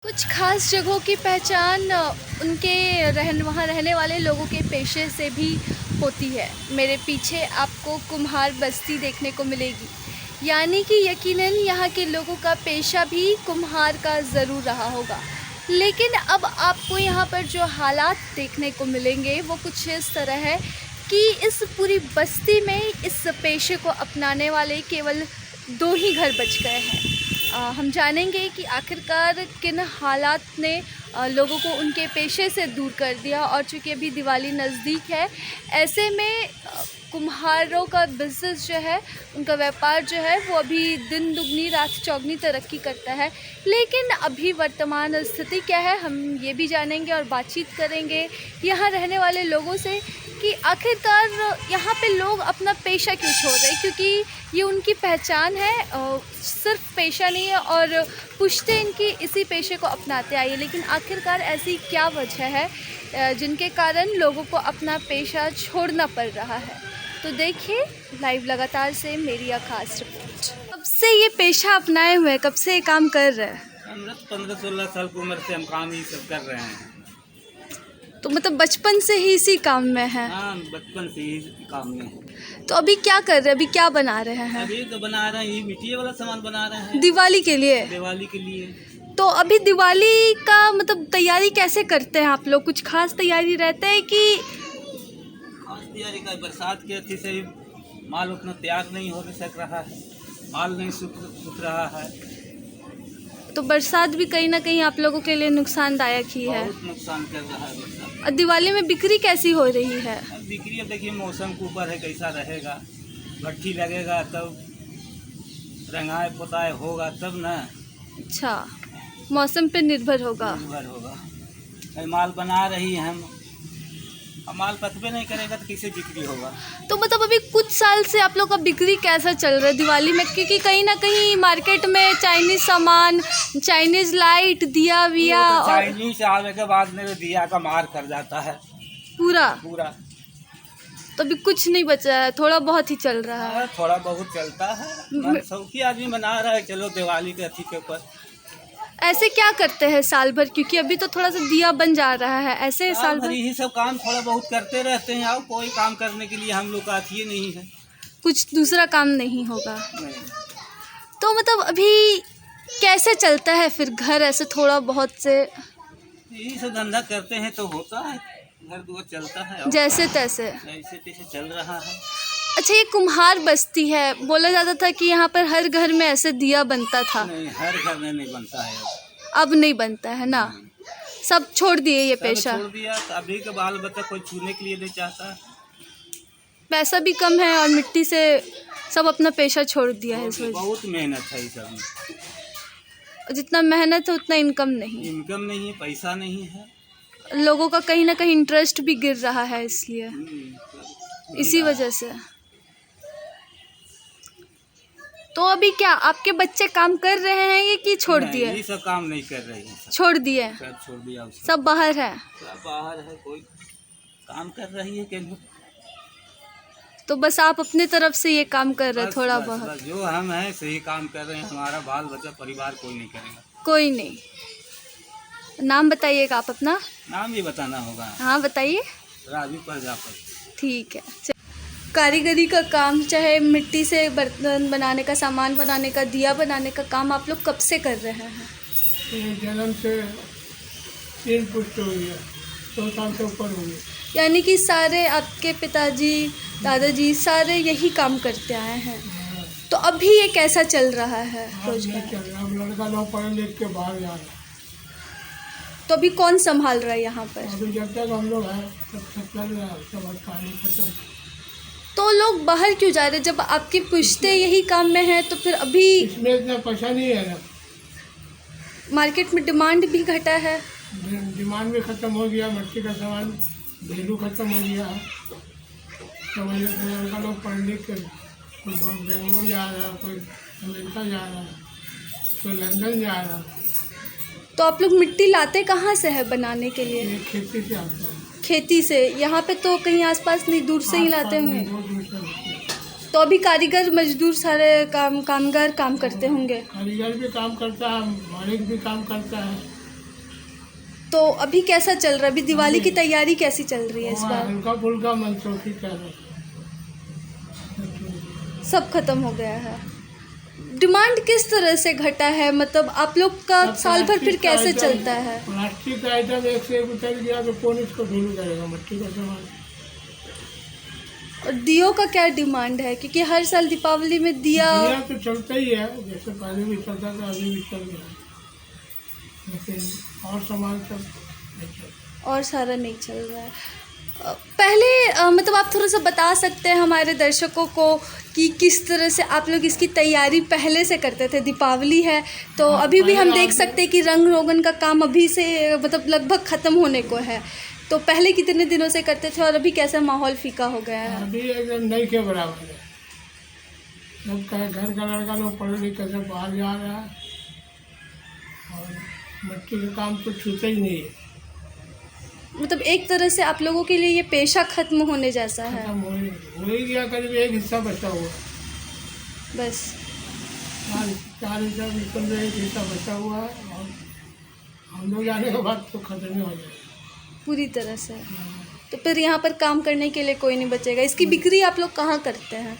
कुछ खास जगहों की पहचान उनके वहाँ रहने वाले लोगों के पेशे से भी होती है। मेरे पीछे आपको कुम्हार बस्ती देखने को मिलेगी, यानी कि यकीनन यहाँ के लोगों का पेशा भी कुम्हार का ज़रूर रहा होगा। लेकिन अब आपको यहाँ पर जो हालात देखने को मिलेंगे वो कुछ इस तरह है कि इस पूरी बस्ती में इस पेशे को अपनाने वाले केवल 2 ही घर बच गए हैं। हम जानेंगे कि आखिरकार किन हालात ने लोगों को उनके पेशे से दूर कर दिया। और चूँकि अभी दिवाली नज़दीक है, ऐसे में कुम्हारों का बिज़नेस जो है, उनका व्यापार जो है वो अभी दिन दुगनी रात चौगनी तरक्की करता है। लेकिन अभी वर्तमान स्थिति क्या है, हम ये भी जानेंगे और बातचीत करेंगे यहाँ रहने वाले लोगों से कि आखिरकार यहाँ पे लोग अपना पेशा क्यों छोड़ रहे हैं, क्योंकि ये उनकी पहचान है। सिर्फ पेशा नहीं है और पुश्ते इनकी इसी पेशे को अपनाते आई है। लेकिन आखिरकार ऐसी क्या वजह है जिनके कारण लोगों को अपना पेशा छोड़ना पड़ रहा है। तो देखिए लाइव लगातार से मेरी यह खास रिपोर्ट। कब से ये पेशा अपनाए हुए हैं, कब से ये काम कर रहे हैं? हम 15-16 साल की उम्र से हम काम ही सब कर रहे हैं। तो मतलब बचपन से ही इसी काम में है? हाँ, बचपन से ही काम में है। तो अभी क्या कर रहे हैं, अभी क्या बना रहे हैं? अभी तो बना रहे हैं, ये मिट्टी वाला सामान बना रहे हैं दिवाली के लिए। दिवाली के लिए। तो अभी दिवाली का मतलब तैयारी कैसे करते हैं आप लोग? कुछ खास तैयारी रहते है कि खास तैयारी का बरसात के अथी से माल उतना तैयार नहीं हो सक रहा है, माल नहीं सूख रहा है। तो बरसात भी कहीं ना कहीं आप लोगों के लिए नुकसानदायक ही है। बहुत नुकसान कर रहा है बरसात। और दिवाली में बिक्री कैसी हो रही है? अब बिक्री अब देखिए मौसम के ऊपर है, कैसा रहेगा। भट्टी लगेगा तब रंगाए पोताए होगा तब ना। अच्छा, मौसम पे निर्भर होगा। माल बना रही है हम, अब माल पकबे नहीं करेगा तो कैसे बिक्री होगा। तो मतलब अभी कुछ साल से आप लोग का बिक्री कैसा चल रहा है दिवाली में? क्योंकि कहीं ना कहीं मार्केट में चाइनीज सामान, चाइनीज लाइट, दिया विया तो चाइनीज से आने के बाद मेरे दिया का मार कर जाता है पूरा। तो अभी कुछ नहीं बचा है, थोड़ा बहुत ही चल रहा है। थोड़ा बहुत चलता है। शौकी आदमी बना रहा है, चलो दिवाली के अथी के ऊपर। ऐसे क्या करते हैं साल भर, क्योंकि अभी तो थोड़ा सा दिया बन जा रहा है, ऐसे साल भर यही सब काम थोड़ा बहुत करते रहते हैं। और कोई काम करने के लिए हम लोग का अथी नहीं है, कुछ दूसरा काम नहीं होगा। तो मतलब अभी कैसे चलता है फिर घर, ऐसे थोड़ा बहुत से? यही सब धंधा करते हैं तो होता है, घर दुआर चलता है जैसे तैसे ऐसे तैसे चल रहा है। अच्छा, ये कुम्हार बस्ती है, बोला जाता था कि यहाँ पर हर घर में ऐसे दिया बनता था। नहीं, हर घर में नहीं बनता है अब नहीं बनता है ना, सब छोड़ दिए ये पेशा। छोड़ दिया। तो अभी के बाल बच्चा कोई छूने के लिए नहीं चाहता, पैसा भी कम है और मिट्टी से सब अपना पेशा छोड़ दिया है इस वजह। बहुत मेहनत है इस सब में, जितना मेहनत है उतना इनकम नहीं है, पैसा नहीं है। लोगों का कहीं ना कहीं इंटरेस्ट भी गिर रहा है, इसलिए इसी वजह से। तो अभी क्या आपके बच्चे काम कर रहे हैं ये कि छोड़ दिए? ये सब काम नहीं कर रहे हैं, छोड़ दिए, सब छोड़ दिया। सब बाहर है। सब बाहर है, कोई काम कर रही है क्या? तो बस आप अपने तरफ से ये काम कर रहे हैं थोड़ा बहुत? बस जो हम हैं सही काम कर रहे हैं, हमारा बाल बच्चा परिवार कोई नहीं करेगा। कोई नहीं। नाम बताइएगा आप अपना? नाम भी बताना होगा? हाँ बताइए। राजू प्रजापति। ठीक है। कारीगरी का काम, चाहे मिट्टी से बर्तन बनाने का, सामान बनाने का, दिया बनाने का काम आप लोग कब से कर रहे हैं? जन्म से 3 पुश्त हो गया, 2 साल से ऊपर हो गया। यानी कि सारे आपके पिताजी, दादाजी सारे यही काम करते आए हैं। तो अभी ये कैसा चल रहा है रोजगार? अब लड़का लोग पढ़ लिख के बाहर जा रहा है। तो अभी कौन संभाल रहा है यहाँ पर? अभी जब तक हम लोग हैं तब तक चल रहा है, उसके बाद कहानी खत्म। तो लोग बाहर क्यों जा रहे हैं जब आपकी पुश्ते यही काम में है? तो फिर अभी इसमें इतना पैसा नहीं है ना, मार्केट में डिमांड भी घटा है। डिमांड भी ख़त्म हो गया, मिट्टी का सामान वैल्यू ख़त्म हो गया है। तो वजह से लड़का लोग पढ़ लिख के कोई बेंगलोर जा रहा है, कोई अमेरिका जा रहा है, कोई लंदन जा रहा है। तो आप लोग मिट्टी लाते कहाँ से है बनाने के लिए? ये खेती से आता है। खेती से? यहाँ पे तो कहीं आसपास नहीं, दूर से ही लाते होंगे। तो अभी कारीगर मजदूर सारे कामगार काम करते होंगे? कारीगर भी काम करता है, मालिक भी काम करता है। तो अभी कैसा चल रहा है? अभी दिवाली की तैयारी कैसी चल रही है इस और बार? हल्का फुल्का मनसोखी कर रहे हैं। सब खत्म हो गया है। डिमांड किस तरह से घटा है? मतलब आप लोग का अब साल भर फिर प्लास्टिक का कैसे आइटम- चलता है? प्लास्टिक का आइटम एक से एक उतर गया तो कौन इसको ढूंढ करेगा? मिट्टी का सामान। और दियों का क्या डिमांड है? क्योंकि हर साल दीपावली में दिया दिया तो चलता ही है, जैसे पहले भी चलता था अभी भी चल रहा है, लेकिन और सामान सब नहीं चलता। और सारा नहीं चल रहा है। पहले मतलब आप थोड़ा सा बता सकते हैं हमारे दर्शकों को कि किस तरह से आप लोग इसकी तैयारी पहले से करते थे? दीपावली है तो हाँ, अभी भी हम पहले देख सकते हैं कि रंग रोगन का काम अभी से मतलब लगभग ख़त्म होने को है। तो पहले कितने दिनों से करते थे और अभी कैसा माहौल फीका हो गया है? अभी एकदम नहीं के बराबर है। सब का घर का लड़का लोग पढ़े लिखे सब बाहर जा रहा है और मिट्टी का काम तो छूते ही नहीं है। मतलब एक तरह से आप लोगों के लिए ये पेशा खत्म होने जैसा है। खत्म हो ही गया, करीब एक हिस्सा बचा हुआ। बस चार हिस्सा बिल्कुल में एक हिस्सा बचा हुआ है और हम लोग जाने के बाद तो खत्म ही हो जाएगा पूरी तरह से। तो फिर यहाँ पर काम करने के लिए कोई नहीं बचेगा। इसकी बिक्री आप लोग कहाँ करते हैं?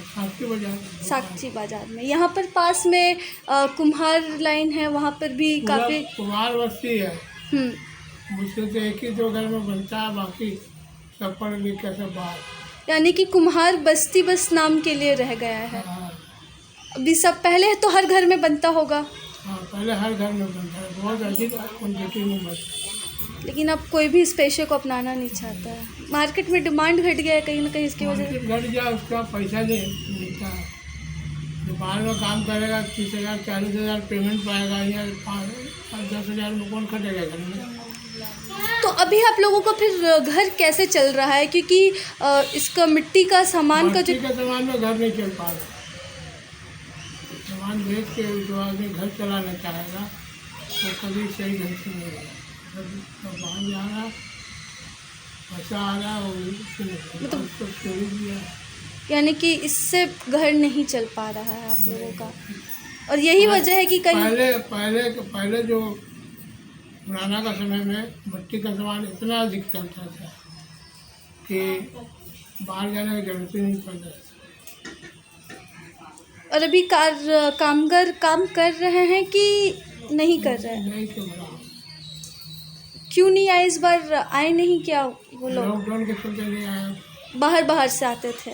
साक्षी बाजार। साक्षी बाजार में। यहाँ पर पास में कुम्हार लाइन है, वहाँ पर भी काफ़ी कुमार बस्ती है, मुझसे तो एक ही 2 घर में बनता है, बाकी सब पढ़ लिख के सब बाहर। यानी कि कुम्हार बस्ती बस नाम के लिए रह गया है। हाँ अभी सब पहले तो हर घर में बनता होगा, हाँ, पहले हर घर में बनता है, बहुत अधिक क्वान्टिटी में बनता है। लेकिन अब कोई भी इस पेशे को अपनाना नहीं चाहता है। मार्केट में डिमांड घट गया है कहीं ना कहीं इसकी वजह से। मार्केट घट गया, उसका पैसा नहीं मिलता है। दुकान में काम करेगा 30,000 40,000 पेमेंट पाएगा, या 5-10,000 में कौन खटेगा घर में? तो अभी आप लोगों का फिर घर कैसे चल रहा है? क्योंकि इसका मिट्टी का सामान का जो मिट्टी का सामान में घर नहीं चल पा रहा। सामान बेच के जो आदमी घर चलाना चाहेगा वो कभी सही ढंग से नहीं होगा। सब बाहर जा रहा, पैसा आ रहा और मतलब उसको चोरी दिया। यानी कि इससे घर नहीं चल पा रहा है आप लोगों का। और यही वजह है कि कहीं पहले जो पुराना का समय में मिट्टी का सामान इतना अधिक चलता था कि बाहर जाने की जरूरत ही नहीं पड़ता। और अभी कामगार काम कर रहे हैं कि नहीं कर रहे हैं? नहीं के बराबर। क्यों नहीं आए इस बार? आए नहीं क्या वो लोग? लॉकडाउन के चलते नहीं आया। बाहर से आते थे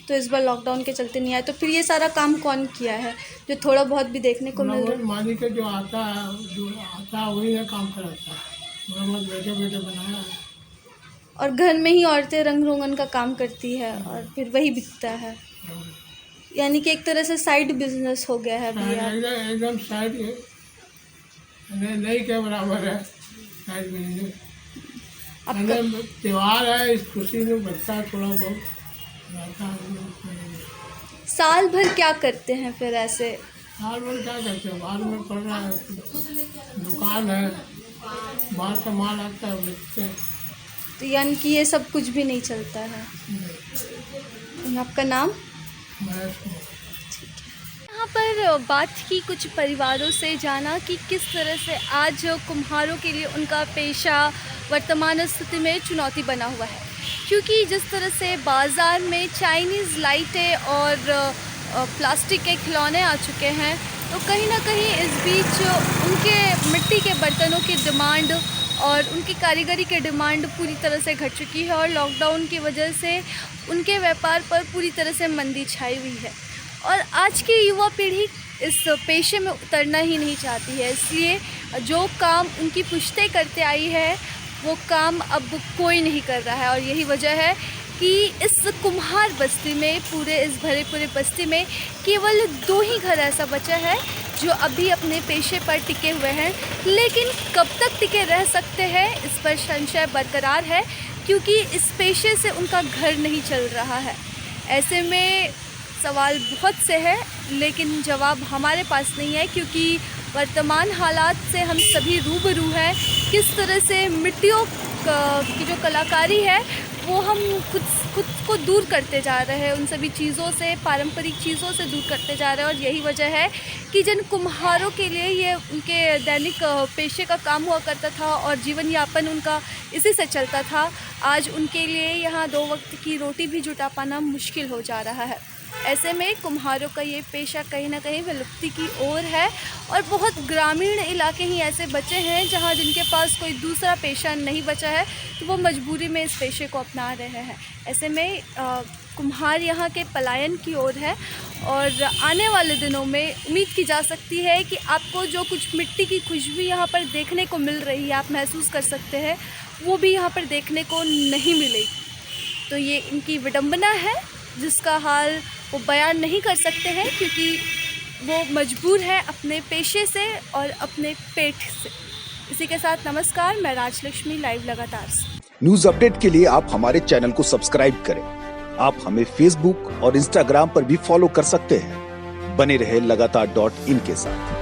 तो इस बार लॉकडाउन के चलते नहीं आए। तो फिर ये सारा काम कौन किया है जो थोड़ा बहुत भी देखने को मिल रहा है? मालिक जो आता है वही ना काम कराता है, थोड़ा बहुत बैठे बैठे बनाया है। और घर में ही औरतें रंग रोगन का काम करती है और फिर वही बिकता है। यानी कि एक तरह से साइड बिजनेस हो गया है भैया। एकदम साइड नहीं के बराबर है साइड बिजनेस। त्योहार है, इस खुशी में बनता है, थोड़ा बहुत रहता है। साल भर क्या करते हैं फिर ऐसे? साल भर क्या करते हैं? बाहर में पड़ रहा है, दुकान है, बाहर से माल आता है, बेचते हैं। तो यानी कि ये सब कुछ भी नहीं चलता है। आपका नाम? यहाँ पर बात की कुछ परिवारों से, जाना कि किस तरह से आज कुम्हारों के लिए उनका पेशा वर्तमान स्थिति में चुनौती बना हुआ है। क्योंकि जिस तरह से बाज़ार में चाइनीज़ लाइटें और प्लास्टिक के खिलौने आ चुके हैं, तो कहीं ना कहीं इस बीच उनके मिट्टी के बर्तनों की डिमांड और उनकी कारीगरी की डिमांड पूरी तरह से घट चुकी है। और लॉकडाउन की वजह से उनके व्यापार पर पूरी तरह से मंदी छाई हुई है। और आज की युवा पीढ़ी इस पेशे में उतरना ही नहीं चाहती है, इसलिए जो काम उनकी पुश्तें करते आई है वो काम अब कोई नहीं कर रहा है। और यही वजह है कि इस कुम्हार बस्ती में, पूरे इस भरे पूरे बस्ती में केवल 2 ही घर ऐसा बचा है जो अभी अपने पेशे पर टिके हुए हैं। लेकिन कब तक टिके रह सकते हैं इस पर संशय बरकरार है, क्योंकि इस पेशे से उनका घर नहीं चल रहा है। ऐसे में सवाल बहुत से हैं, लेकिन जवाब हमारे पास नहीं है, क्योंकि वर्तमान हालात से हम सभी रूबरू हैं। किस तरह से मिट्टियों की जो कलाकारी है वो हम खुद को दूर करते जा रहे हैं, उन सभी चीज़ों से, पारंपरिक चीज़ों से दूर करते जा रहे हैं। और यही वजह है कि जिन कुम्हारों के लिए ये उनके दैनिक पेशे का काम हुआ करता था और जीवन यापन उनका इसी से चलता था, आज उनके लिए यहाँ 2 वक्त की रोटी भी जुटा पाना मुश्किल हो जा रहा है। ऐसे में कुम्हारों का ये पेशा कहीं ना कहीं विलुप्ति की ओर है और बहुत ग्रामीण इलाके ही ऐसे बचे हैं जहाँ जिनके पास कोई दूसरा पेशा नहीं बचा है, तो वो मजबूरी में इस पेशे को अपना रहे हैं। ऐसे में कुम्हार यहाँ के पलायन की ओर है और आने वाले दिनों में उम्मीद की जा सकती है कि आपको जो कुछ मिट्टी की खुशबू यहाँ पर देखने को मिल रही है, आप महसूस कर सकते हैं, वो भी यहाँ पर देखने को नहीं मिलेगी। तो ये इनकी विडंबना है जिसका हाल वो बयान नहीं कर सकते हैं, क्योंकि वो मजबूर है अपने पेशे से और अपने पेट से। इसी के साथ नमस्कार, मैं राजलक्ष्मी, लाइव लगातार से। न्यूज अपडेट के लिए आप हमारे चैनल को सब्सक्राइब करें। आप हमें फेसबुक और इंस्टाग्राम पर भी फॉलो कर सकते हैं। बने रहे लगातार.in के साथ।